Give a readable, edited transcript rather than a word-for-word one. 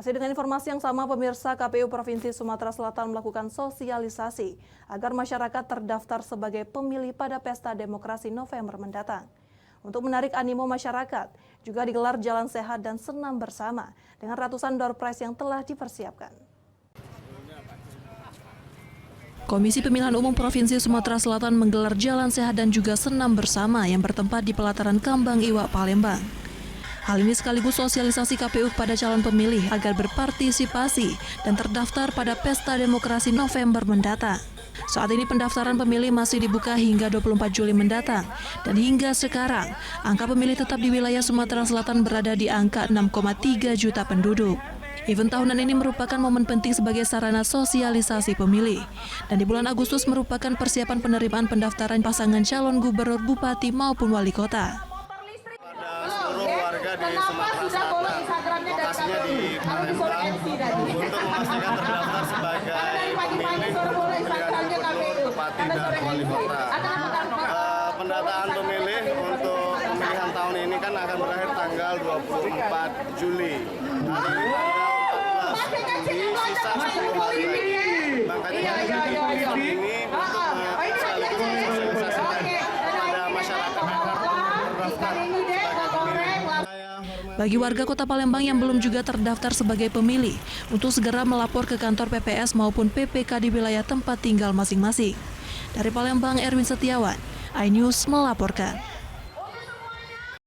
Masih dengan informasi yang sama, pemirsa, KPU Provinsi Sumatera Selatan melakukan sosialisasi agar masyarakat terdaftar sebagai pemilih pada Pesta Demokrasi November mendatang. Untuk menarik animo masyarakat, juga digelar jalan sehat dan senam bersama dengan ratusan door prize yang telah dipersiapkan. Komisi Pemilihan Umum Provinsi Sumatera Selatan menggelar jalan sehat dan juga senam bersama yang bertempat di pelataran Kambang Iwak, Palembang. Hal ini sekaligus sosialisasi KPU kepada calon pemilih agar berpartisipasi dan terdaftar pada Pesta Demokrasi November mendatang. Saat ini pendaftaran pemilih masih dibuka hingga 24 Juli mendatang, dan hingga sekarang angka pemilih tetap di wilayah Sumatera Selatan berada di angka 6,3 juta penduduk. Event tahunan ini merupakan momen penting sebagai sarana sosialisasi pemilih. Dan di bulan Agustus merupakan persiapan penerimaan pendaftaran pasangan calon gubernur, bupati maupun wali kota. Seluruh warga di Sumatera Selatan, lokasinya di Palembang, untuk memastikan terdaftar sebagai pemilih pemilihan gubernur, bupati, dan wali kota. Pendataan pemilih untuk pemilihan tahun ini kan akan berakhir tanggal 24 Juli. Hari ini tanggal 14 Juli, sisa 10 hari lagi. Makanya event ini untuk sekaligus mensosialisasikan kepada masyarakat agar terdaftar. Bagi warga Kota Palembang yang belum juga terdaftar sebagai pemilih, untuk segera melapor ke kantor PPS maupun PPK di wilayah tempat tinggal masing-masing. Dari Palembang, Erwin Setiawan, iNews melaporkan.